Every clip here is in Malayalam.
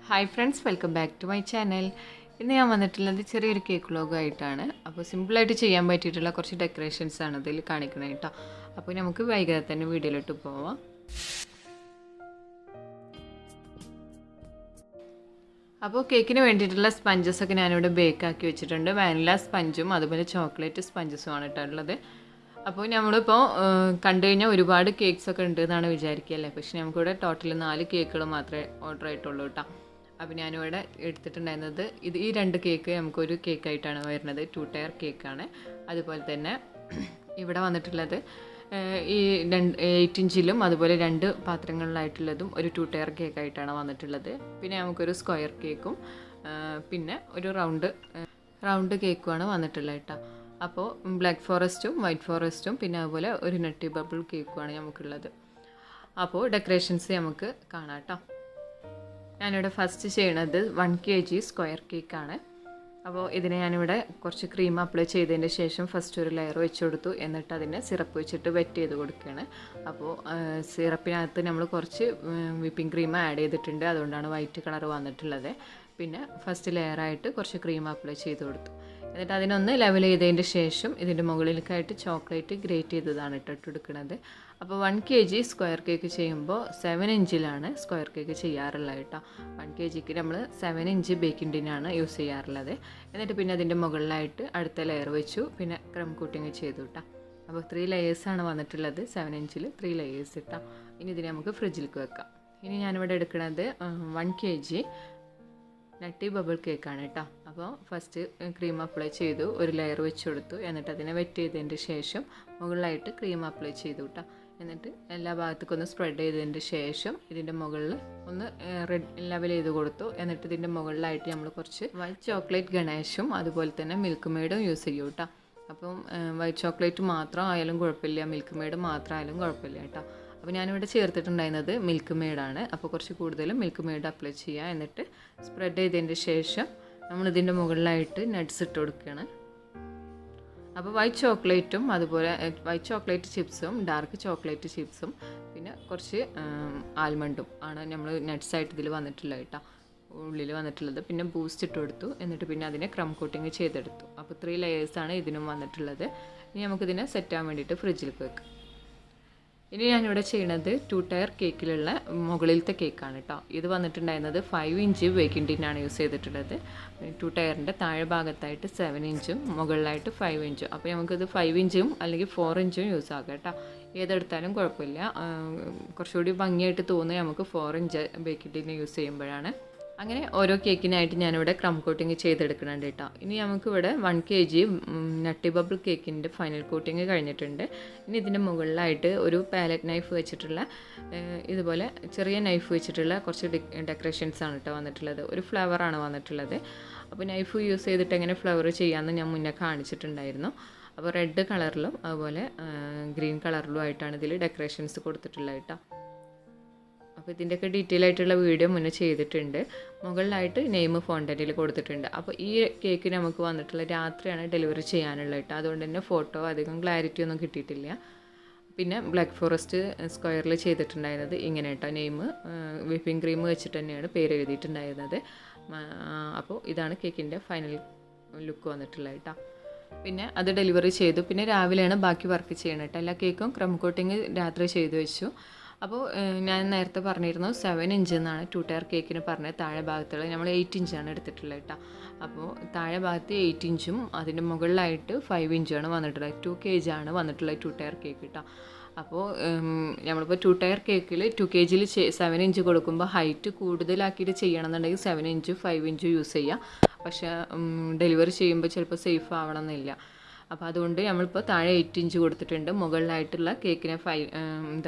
Hi friends, welcome back to my channel. ഇന്ന് ഞാൻ വന്നിട്ടുള്ളത് ചെറിയൊരു കേക്ക് വ്ലോഗായിട്ടാണ്. അപ്പോൾ സിമ്പിളായിട്ട് ചെയ്യാൻ പറ്റിയിട്ടുള്ള കുറച്ച് ഡെക്കറേഷൻസ് ആണ് ഇതിൽ കാണിക്കണേ കേട്ടോ. അപ്പോൾ നമുക്ക് വൈകാതെ തന്നെ വീഡിയോയിലോട്ട് പോവാം. അപ്പോൾ കേക്കിന് വേണ്ടിയിട്ടുള്ള സ്പഞ്ചസ് ഒക്കെ ഞാനിവിടെ ബേക്ക് ആക്കി വെച്ചിട്ടുണ്ട്. വാനില സ്പഞ്ചും അതുപോലെ ചോക്ലേറ്റ് സ്പഞ്ചസും ആണ് കേട്ടുള്ളത്. അപ്പോൾ നമ്മളിപ്പോൾ കണ്ടു കഴിഞ്ഞാൽ ഒരുപാട് കേക്ക്സ് ഒക്കെ ഉണ്ട് എന്നാണ് വിചാരിക്കുകയല്ലേ. പക്ഷേ നമുക്കിവിടെ ടോട്ടൽ 4 കേക്കുകൾ മാത്രമേ ഓർഡർ ആയിട്ടുള്ളൂ കേട്ടോ. അപ്പോൾ ഞാനിവിടെ എടുത്തിട്ടുണ്ടായിരുന്നത് ഈ 2 കേക്ക് നമുക്കൊരു കേക്കായിട്ടാണ് വരുന്നത്. 2 ടയർ കേക്കാണ്. അതുപോലെ തന്നെ ഇവിടെ വന്നിട്ടുള്ളത് ഈ 8 ഇഞ്ചിലും അതുപോലെ 2 പാത്രങ്ങളിലായിട്ടുള്ളതും ഒരു 2 ടയർ കേക്കായിട്ടാണ് വന്നിട്ടുള്ളത്. പിന്നെ നമുക്കൊരു സ്ക്വയർ കേക്കും പിന്നെ ഒരു റൗണ്ട് കേക്കുമാണ് വന്നിട്ടുള്ളത് കേട്ടോ. അപ്പോൾ ബ്ലാക്ക് ഫോറസ്റ്റും വൈറ്റ് ഫോറസ്റ്റും പിന്നെ അതുപോലെ ഒരു നട്ടി ബബിൾ കേക്കുമാണ് നമുക്കുള്ളത്. അപ്പോൾ ഡെക്കറേഷൻസ് നമുക്ക് കാണാം കേട്ടോ. ഞാനിവിടെ ഫസ്റ്റ് ചെയ്യണത് 1 kg സ്ക്വയർ കേക്കാണ്. അപ്പോൾ ഇതിനെ ഞാനിവിടെ കുറച്ച് ക്രീം അപ്ലൈ ചെയ്തതിൻ്റെ ശേഷം ഫസ്റ്റ് ഒരു ലെയർ വെച്ച് കൊടുത്തു. എന്നിട്ട് അതിനെ സിറപ്പ് വെച്ചിട്ട് വെറ്റ് ചെയ്ത് കൊടുക്കുകയാണ്. അപ്പോൾ സിറപ്പിനകത്ത് നമ്മൾ കുറച്ച് വിപ്പിംഗ് ക്രീം ആഡ് ചെയ്തിട്ടുണ്ട്. അതുകൊണ്ടാണ് വൈറ്റ് കളർ വന്നിട്ടുള്ളത്. പിന്നെ ഫസ്റ്റ് ലെയറായിട്ട് കുറച്ച് ക്രീം അപ്ലൈ ചെയ്ത് കൊടുത്തു. എന്നിട്ട് അതിനൊന്ന് ലെവൽ ചെയ്തതിൻ്റെ ശേഷം ഇതിൻ്റെ മുകളിലേക്കായിട്ട് ചോക്ലേറ്റ് ഗ്രേറ്റ് ചെയ്തതാണ് ഇട്ടെടുക്കുന്നത്. അപ്പോൾ 1 kg സ്ക്വയർ കേക്ക് ചെയ്യുമ്പോൾ 7 ഇഞ്ചിലാണ് സ്ക്വയർ കേക്ക് ചെയ്യാറുള്ളത് കേട്ടോ. 1 kgക്ക് നമ്മൾ 7 ഇഞ്ച് ബേക്കിംഗ് ടിന്നാണ് യൂസ് ചെയ്യാറുള്ളത്. എന്നിട്ട് പിന്നെ അതിൻ്റെ മുകളിലായിട്ട് അടുത്ത ലെയർ വെച്ചു. പിന്നെ ക്രം കോട്ടിങ് ചെയ്തു കേട്ടോ. അപ്പോൾ 3 ലെയേഴ്സാണ് വന്നിട്ടുള്ളത്. 7 ഇഞ്ചിൽ 3 ലെയേഴ്സ് ഇട്ടാം. ഇനി ഇതിനെ നമുക്ക് ഫ്രിഡ്ജിലേക്ക് വെക്കാം. ഇനി ഞാനിവിടെ എടുക്കുന്നത് 1 kg നട്ടി ബബിൾ കേക്കാണ് കേട്ടോ. അപ്പോൾ ഫസ്റ്റ് ക്രീം അപ്ലൈ ചെയ്തു, ഒരു ലെയർ വെച്ച് കൊടുത്തു. എന്നിട്ട് അതിനെ വെറ്റ് ചെയ്തതിൻ്റെ ശേഷം മുകളിലായിട്ട് ക്രീം അപ്ലൈ ചെയ്തു കേട്ടോ. എന്നിട്ട് എല്ലാ ഭാഗത്തേക്കും ഒന്ന് സ്പ്രെഡ് ചെയ്തതിൻ്റെ ശേഷം ഇതിൻ്റെ മുകളിൽ ഒന്ന് റെഡ് ലെവൽ ചെയ്ത് കൊടുത്തു. എന്നിട്ട് ഇതിൻ്റെ മുകളിലായിട്ട് നമ്മൾ കുറച്ച് വൈറ്റ് ചോക്ലേറ്റ് ഗണേഷും അതുപോലെ തന്നെ മിൽക്ക് മെയ്ഡും യൂസ് ചെയ്യും കേട്ടോ. അപ്പം വൈറ്റ് ചോക്ലേറ്റ് മാത്രം ആയാലും കുഴപ്പമില്ല, മിൽക്ക് മെയ്ഡ് മാത്രം ആയാലും കുഴപ്പമില്ല കേട്ടോ. അപ്പോൾ ഞാനിവിടെ ചേർത്തിട്ടുണ്ടായിരുന്നത് മിൽക്ക് മെയ്ഡാണ്. അപ്പോൾ കുറച്ച് കൂടുതലും മിൽക്ക് മെയ്ഡ് അപ്ലൈ ചെയ്യുക. എന്നിട്ട് സ്പ്രെഡ് ചെയ്തതിൻ്റെ ശേഷം നമ്മളിതിൻ്റെ മുകളിലായിട്ട് നട്ട്സ് ഇട്ട് കൊടുക്കുകയാണ്. അപ്പോൾ വൈറ്റ് ചോക്ലേറ്റും അതുപോലെ വൈറ്റ് ചോക്ലേറ്റ് ചിപ്സും ഡാർക്ക് ചോക്ലേറ്റ് ചിപ്സും പിന്നെ കുറച്ച് ആൽമണ്ടും ആണ് നമ്മൾ നട്ട്സായിട്ട് ഇതിൽ വന്നിട്ടുള്ളത് കേട്ടോ, ഉള്ളിൽ വന്നിട്ടുള്ളത്. പിന്നെ ബൂസ്റ്റ് ഇട്ട് കൊടുത്തു. എന്നിട്ട് പിന്നെ അതിനെ ക്രം കോട്ടിങ് ചെയ്തെടുത്തു. അപ്പോൾ 3 ലെയേഴ്സാണ് ഇതിനും വന്നിട്ടുള്ളത്. ഇനി നമുക്കിതിനെ സെറ്റ് ആവാൻ വേണ്ടിയിട്ട് ഫ്രിഡ്ജിലേക്ക് വെക്കാം. ഇനി ഞാനിവിടെ ചെയ്യണത് 2 ടയർ കേക്കിലുള്ള മുകളിലത്തെ കേക്കാണ് കേട്ടോ. ഇത് വന്നിട്ടുണ്ടായിരുന്നത് 5 ഇഞ്ച് ബേക്കിംഗ് ടിന്നാണ് യൂസ് ചെയ്തിട്ടുള്ളത്. 2 ടയറിൻ്റെ താഴെ ഭാഗത്തായിട്ട് 7 ഇഞ്ചും മുകളിലായിട്ട് 5 ഇഞ്ചും. അപ്പോൾ നമുക്കിത് 5 ഇഞ്ചും അല്ലെങ്കിൽ 4 ഇഞ്ചും യൂസ് ആക്കാം കേട്ടോ. ഏതെടുത്താലും കുഴപ്പമില്ല. കുറച്ചുകൂടി ഭംഗിയായിട്ട് തോന്നുക നമുക്ക് 4 ഇഞ്ച് ബേക്കിംഗ് ടിന്ന് യൂസ് ചെയ്യുമ്പോഴാണ്. അങ്ങനെ ഓരോ കേക്കിനായിട്ട് ഞാനിവിടെ ക്രം കോട്ടിങ് ചെയ്തെടുക്കുന്നുണ്ട് കേട്ടോ. ഇനി നമുക്കിവിടെ 1 kg നട്ടി ബബിൾ കേക്കിൻ്റെ ഫൈനൽ കോട്ടിങ് കഴിഞ്ഞിട്ടുണ്ട്. ഇനി ഇതിൻ്റെ മുകളിലായിട്ട് ഒരു പാലറ്റ് നൈഫ് വെച്ചിട്ടുള്ള ഇതുപോലെ ചെറിയ നൈഫ് വെച്ചിട്ടുള്ള കുറച്ച് ഡെക്കറേഷൻസ് ആണ് കേട്ടോ വന്നിട്ടുള്ളത്. ഒരു ഫ്ലവറാണ് വന്നിട്ടുള്ളത്. അപ്പോൾ നൈഫ് യൂസ് ചെയ്തിട്ട് എങ്ങനെ ഫ്ലവർ ചെയ്യാമെന്ന് ഞാൻ മുന്നേ കാണിച്ചിട്ടുണ്ടായിരുന്നു. അപ്പോൾ റെഡ് കളറിലും അതുപോലെ ഗ്രീൻ കളറിലും ആയിട്ടാണ് ഇതിൽ ഡെക്കറേഷൻസ് കൊടുത്തിട്ടുള്ളത് കേട്ടോ. അപ്പോൾ ഇതിൻ്റെയൊക്കെ ഡീറ്റെയിൽ ആയിട്ടുള്ള വീഡിയോ മുന്നേ ചെയ്തിട്ടുണ്ട്. മുകളിലായിട്ട് നെയിം ഫോണ്ടൻറ്റിൽ കൊടുത്തിട്ടുണ്ട്. അപ്പോൾ ഈ കേക്ക് നമുക്ക് വന്നിട്ടുള്ള രാത്രിയാണ് ഡെലിവറി ചെയ്യാനുള്ളത് കേട്ടോ. അതുകൊണ്ട് തന്നെ ഫോട്ടോ അധികം ക്ലാരിറ്റി ഒന്നും കിട്ടിയിട്ടില്ല. പിന്നെ ബ്ലാക്ക് ഫോറസ്റ്റ് സ്ക്വയറിൽ ചെയ്തിട്ടുണ്ടായിരുന്നത് ഇങ്ങനെ കേട്ടോ. നെയിം വിപ്പിംഗ് ക്രീം വെച്ചിട്ട് തന്നെയാണ് പേര് എഴുതിയിട്ടുണ്ടായിരുന്നത്. അപ്പോൾ ഇതാണ് കേക്കിൻ്റെ ഫൈനൽ ലുക്ക് വന്നിട്ടുള്ളത് കേട്ടോ. പിന്നെ അത് ഡെലിവറി ചെയ്തു. പിന്നെ രാവിലെയാണ് ബാക്കി വർക്ക് ചെയ്യണം കേട്ടോ. എല്ലാ കേക്കും ക്രം കോട്ടിങ് രാത്രി ചെയ്തു വെച്ചു. അപ്പോൾ ഞാൻ നേരത്തെ പറഞ്ഞിരുന്നു 7 ഇഞ്ച് എന്നാണ് 2 ടയർ കേക്കിന് പറഞ്ഞത്. താഴെ ഭാഗത്തുള്ള നമ്മൾ 8 ഇഞ്ചാണ് എടുത്തിട്ടുള്ളത് കേട്ടോ. അപ്പോൾ താഴെ ഭാഗത്ത് 8 ഇഞ്ചും അതിൻ്റെ മുകളിലായിട്ട് 5 ഇഞ്ചാണ് വന്നിട്ടുള്ളത്. 2 kg ആണ് വന്നിട്ടുള്ളത് 2 ടയർ കേക്ക് കേട്ടോ. അപ്പോൾ നമ്മളിപ്പോൾ 2 ടയർ കേക്കിൽ 2 kgയിൽ 7 ഇഞ്ച് കൊടുക്കുമ്പോൾ ഹൈറ്റ് കൂടുതലാക്കിയിട്ട് ചെയ്യണമെന്നുണ്ടെങ്കിൽ 7 ഇഞ്ച് 5 ഇഞ്ച് യൂസ് ചെയ്യാം. പക്ഷേ ഡെലിവറി ചെയ്യുമ്പോൾ ചിലപ്പോൾ സേഫ് ആവണമെന്നില്ല. അപ്പോൾ അതുകൊണ്ട് നമ്മളിപ്പോൾ താഴെ 8 ഇഞ്ച് കൊടുത്തിട്ടുണ്ട്. മുകളിലായിട്ടുള്ള കേക്കിനെ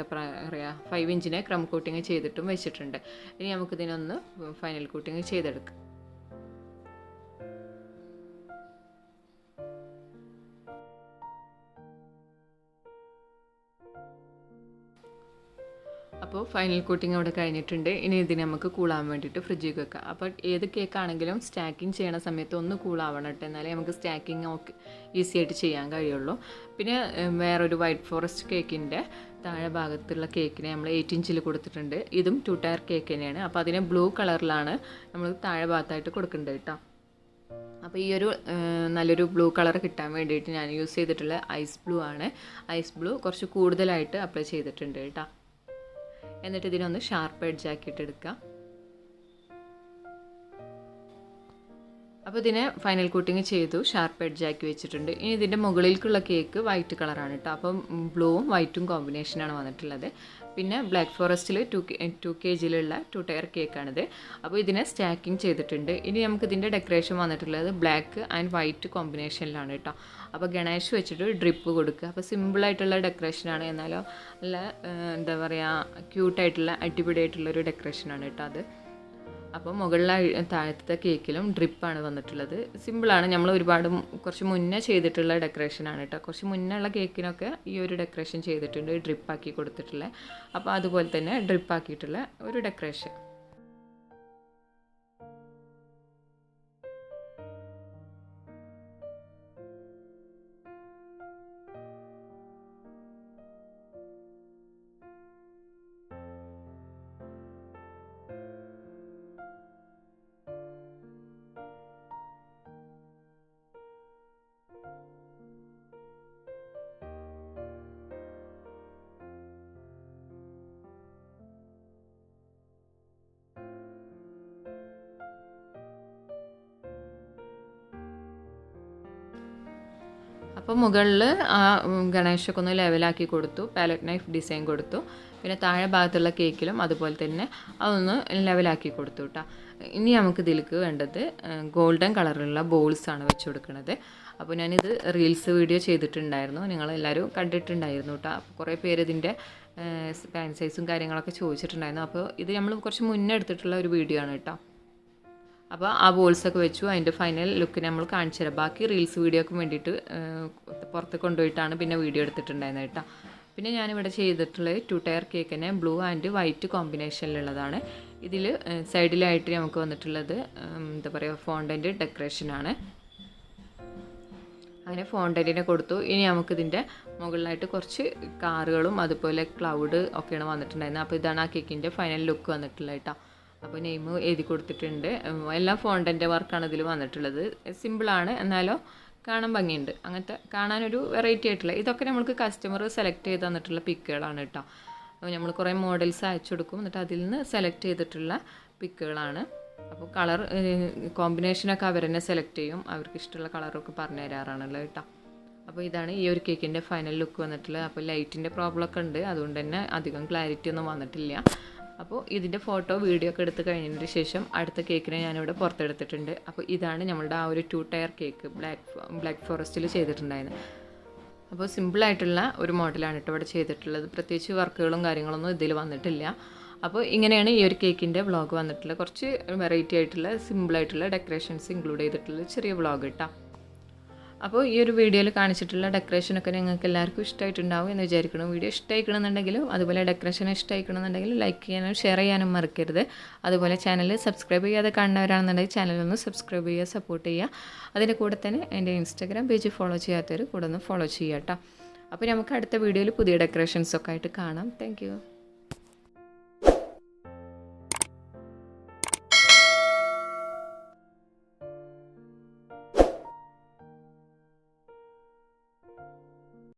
5 ഇഞ്ചിനെ ക്രം കോട്ടിങ് ചെയ്തിട്ടും വെച്ചിട്ടുണ്ട്. ഇനി നമുക്കിതിനൊന്ന് ഫൈനൽ കോട്ടിങ് ചെയ്തെടുക്കാം. അപ്പോൾ ഫൈനൽ കോട്ടിങ് അവിടെ കഴിഞ്ഞിട്ടുണ്ട്. ഇനി ഇതിനെ നമുക്ക് കൂളാൻ വേണ്ടിയിട്ട് ഫ്രിഡ്ജിൽ വെക്കാം. അപ്പോൾ ഏത് കേക്കാണെങ്കിലും സ്റ്റാക്കിങ് ചെയ്യണ സമയത്ത് ഒന്ന് കൂളാവണം കേട്ടോ, എന്നാലേ നമുക്ക് സ്റ്റാക്കിങ് ഈസി ആയിട്ട് ചെയ്യാൻ കഴിയുള്ളൂ. പിന്നെ വേറൊരു വൈറ്റ് ഫോറസ്റ്റ് കേക്കിൻ്റെ താഴെ ഭാഗത്തുള്ള കേക്കിനെ നമ്മൾ 8 ഇഞ്ചിൽ കൊടുത്തിട്ടുണ്ട്. ഇതും 2 ടയർ കേക്ക് തന്നെയാണ്. അപ്പോൾ അതിനെ ബ്ലൂ കളറിലാണ് നമ്മൾ താഴെ ഭാഗത്തായിട്ട് കൊടുക്കേണ്ടത് കേട്ടോ. അപ്പോൾ ഈ ഒരു നല്ലൊരു ബ്ലൂ കളർ കിട്ടാൻ വേണ്ടിയിട്ട് ഞാൻ യൂസ് ചെയ്തിട്ടുള്ള ഐസ് ബ്ലൂ ആണ്. ഐസ് ബ്ലൂ കുറച്ച് കൂടുതലായിട്ട് അപ്ലൈ ചെയ്തിട്ടുണ്ട് കേട്ടോ. എന്നിട്ട് ഇതിനൊന്ന് ഷാർപ്പ് എഡ്ജ് ആക്കിയിട്ട് എടുക്കുക. അപ്പോൾ ഇതിനെ ഫൈനൽ കോട്ടിങ് ചെയ്തു, ഷാർപ്പ് എഡ്ജ് ആക്കി വെച്ചിട്ടുണ്ട്. ഇനി ഇതിൻ്റെ മുകളിലേക്കുള്ള കേക്ക് വൈറ്റ് കളറാണ് കേട്ടോ. അപ്പം ബ്ലൂവും വൈറ്റും കോമ്പിനേഷനാണ് വന്നിട്ടുള്ളത്. പിന്നെ ബ്ലാക്ക് ഫോറസ്റ്റിൽ 2 kgയിലുള്ള 2 ടയർ കേക്കാണിത്. അപ്പോൾ ഇതിനെ സ്റ്റാക്കിങ് ചെയ്തിട്ടുണ്ട്. ഇനി നമുക്ക് ഇതിൻ്റെ ഡെക്കറേഷൻ വന്നിട്ടുള്ളത് ബ്ലാക്ക് ആൻഡ് വൈറ്റ് കോമ്പിനേഷനിലാണ് കേട്ടോ. അപ്പോൾ ഗണേഷ് വെച്ചിട്ട് ഡ്രിപ്പ് കൊടുക്കുക. അപ്പോൾ സിമ്പിളായിട്ടുള്ള ഡെക്കറേഷനാണ്, എന്നാലോ നല്ല എന്താ പറയുക ക്യൂട്ടായിട്ടുള്ള അടിപൊളിയായിട്ടുള്ളൊരു ഡെക്കറേഷനാണ് കേട്ടോ അത്. അപ്പോൾ മുകളിലെ താഴത്തെ കേക്കിലും ഡ്രിപ്പാണ് വന്നിട്ടുള്ളത്. സിമ്പിളാണ്, നമ്മൾ കുറച്ച് മുന്നേ ചെയ്തിട്ടുള്ള ഡെക്കറേഷനാണ് കേട്ടോ. കുറച്ച് മുന്നേ ഉള്ള കേക്കിനൊക്കെ ഈ ഒരു ഡെക്കറേഷൻ ചെയ്തിട്ടുണ്ട്, ഡ്രിപ്പാക്കി കൊടുത്തിട്ടുള്ള. അപ്പോൾ അതുപോലെ തന്നെ ഡ്രിപ്പാക്കിയിട്ടുള്ള ഒരു ഡെക്കറേഷൻ. അപ്പോൾ മുകളിൽ ആ ഗണേശൊക്കെ ഒന്ന് ലെവലാക്കി കൊടുത്തു, പാലറ്റ് നൈഫ് ഡിസൈൻ കൊടുത്തു. പിന്നെ താഴെ ഭാഗത്തുള്ള കേക്കിലും അതുപോലെ തന്നെ അതൊന്ന് ലെവലാക്കി കൊടുത്തു കേട്ടോ. ഇനി നമുക്ക് ഇതിലേക്ക് വേണ്ടത് ഗോൾഡൻ കളറിലുള്ള ബോൾസാണ് വെച്ച് കൊടുക്കുന്നത്. അപ്പോൾ ഞാനിത് റീൽസ് വീഡിയോ ചെയ്തിട്ടുണ്ടായിരുന്നു, നിങ്ങളെല്ലാവരും കണ്ടിട്ടുണ്ടായിരുന്നു കേട്ടോ. അപ്പോൾ കുറേ പേര് ഇതിൻ്റെ പാൻ സൈസും കാര്യങ്ങളൊക്കെ ചോദിച്ചിട്ടുണ്ടായിരുന്നു. അപ്പോൾ ഇത് നമ്മൾ കുറച്ച് മുന്നേ എടുത്തിട്ടുള്ള ഒരു വീഡിയോ ആണ് കേട്ടോ. അപ്പോൾ ആ ബോൾസൊക്കെ വെച്ചു. അതിൻ്റെ ഫൈനൽ ലുക്ക് നമ്മൾ കാണിച്ചു തരാം. ബാക്കി റീൽസ് വീഡിയോക്ക് വേണ്ടിയിട്ട് പുറത്ത് കൊണ്ടുപോയിട്ടാണ് പിന്നെ വീഡിയോ എടുത്തിട്ടുണ്ടായിരുന്നത് കേട്ടോ. പിന്നെ ഞാനിവിടെ ചെയ്തിട്ടുള്ളത് 2 ടയർ കേക്കിനെ ബ്ലൂ ആൻഡ് വൈറ്റ് കോമ്പിനേഷനിലുള്ളതാണ്. ഇതിൽ സൈഡിലായിട്ട് നമുക്ക് വന്നിട്ടുള്ളത് എന്താ പറയുക ഫോണ്ടൻ്റ് ഡെക്കറേഷനാണ്. അങ്ങനെ ഫോണ്ടൻറ്റിനെ കൊടുത്തു. ഇനി നമുക്കിതിൻ്റെ മുകളിലായിട്ട് കുറച്ച് കാറുകളും അതുപോലെ ക്ലൗഡ് ഒക്കെയാണ് വന്നിട്ടുണ്ടായിരുന്നത്. അപ്പോൾ ഇതാണ് ആ കേക്കിൻ്റെ ഫൈനൽ ലുക്ക് വന്നിട്ടുള്ളത് കേട്ടോ. അപ്പോൾ നെയിം എഴുതി കൊടുത്തിട്ടുണ്ട്. എല്ലാം ഫോണ്ടൻ്റെ വർക്കാണ് ഇതിൽ വന്നിട്ടുള്ളത്. സിമ്പിളാണ്, എന്നാലോ കാണാൻ ഭംഗിയുണ്ട്. അങ്ങനത്തെ കാണാനൊരു വെറൈറ്റി ആയിട്ടുള്ള ഇതൊക്കെ നമ്മൾക്ക് കസ്റ്റമർ സെലക്ട് ചെയ്ത് തന്നിട്ടുള്ള പിക്കുകളാണ് കേട്ടോ. നമ്മൾ കുറേ മോഡൽസ് അയച്ചു കൊടുക്കും, എന്നിട്ട് അതിൽ നിന്ന് സെലക്ട് ചെയ്തിട്ടുള്ള പിക്കുകളാണ്. അപ്പോൾ കളർ കോമ്പിനേഷനൊക്കെ അവർ തന്നെ സെലക്ട് ചെയ്യും, അവർക്ക് ഇഷ്ടമുള്ള കളറൊക്കെ പറഞ്ഞു തരാറാണല്ലോ കേട്ടോ. അപ്പോൾ ഇതാണ് ഈ ഒരു കേക്കിൻ്റെ ഫൈനൽ ലുക്ക് വന്നിട്ടുള്ളത്. അപ്പോൾ ലൈറ്റിൻ്റെ പ്രോബ്ലം ഒക്കെ ഉണ്ട്, അതുകൊണ്ട് തന്നെ അധികം ക്ലാരിറ്റി ഒന്നും വന്നിട്ടില്ല. അപ്പോൾ ഇതിൻ്റെ ഫോട്ടോ വീഡിയോ ഒക്കെ എടുത്ത് കഴിഞ്ഞതിന് ശേഷം അടുത്ത കേക്കിനെ ഞാനിവിടെ പുറത്തെടുത്തിട്ടുണ്ട്. അപ്പോൾ ഇതാണ് നമ്മളുടെ ആ ഒരു 2 ടയർ കേക്ക് ബ്ലാക്ക് ഫോറസ്റ്റിൽ ചെയ്തിട്ടുണ്ടായിരുന്നത്. അപ്പോൾ സിമ്പിളായിട്ടുള്ള ഒരു മോഡലാണ് കേട്ടോ ഇവിടെ ചെയ്തിട്ടുള്ളത്. പ്രത്യേകിച്ച് വർക്കുകളും കാര്യങ്ങളൊന്നും ഇതിൽ വന്നിട്ടില്ല. അപ്പോൾ ഇങ്ങനെയാണ് ഈ ഒരു കേക്കിൻ്റെ വ്ളോഗ് വന്നിട്ടുള്ളത്. കുറച്ച് വെറൈറ്റി ആയിട്ടുള്ള സിമ്പിളായിട്ടുള്ള ഡെക്കറേഷൻസ് ഇൻക്ലൂഡ് ചെയ്തിട്ടുള്ള ചെറിയ വ്ളോഗ് കേട്ടോ. അപ്പോൾ ഈ ഒരു വീഡിയോയിൽ കാണിച്ചിട്ടുള്ള ഡെക്കറേഷനൊക്കെ നിങ്ങൾക്ക് എല്ലാവർക്കും ഇഷ്ടമായിട്ടുണ്ടാവും എന്ന് വിചാരിക്കണം. വീഡിയോ ഇഷ്ടമായിക്കണമെന്നുണ്ടെങ്കിലും അതുപോലെ ഡെക്കറേഷൻ ഇഷ്ടമായിക്കണമെന്നുണ്ടെങ്കിലും ലൈക്ക് ചെയ്യാനും ഷെയർ ചെയ്യാനും മറക്കരുത്. അതുപോലെ ചാനൽ സബ്സ്ക്രൈബ് ചെയ്യാതെ കാണുന്നവരാണെന്നുണ്ടെങ്കിൽ ചാനലൊന്ന് സബ്സ്ക്രൈബ് ചെയ്യുക, സപ്പോർട്ട് ചെയ്യുക. അതിൻ്റെ കൂടെ തന്നെ എൻ്റെ ഇൻസ്റ്റാഗ്രാം പേജ് ഫോളോ ചെയ്യാത്തവർ കൂടെ ഒന്ന് ഫോളോ ചെയ്യുക കേട്ടോ. അപ്പോൾ നമുക്ക് അടുത്ത വീഡിയോയിൽ പുതിയ ഡെക്കറേഷൻസൊക്കെ ആയിട്ട് കാണാം. താങ്ക്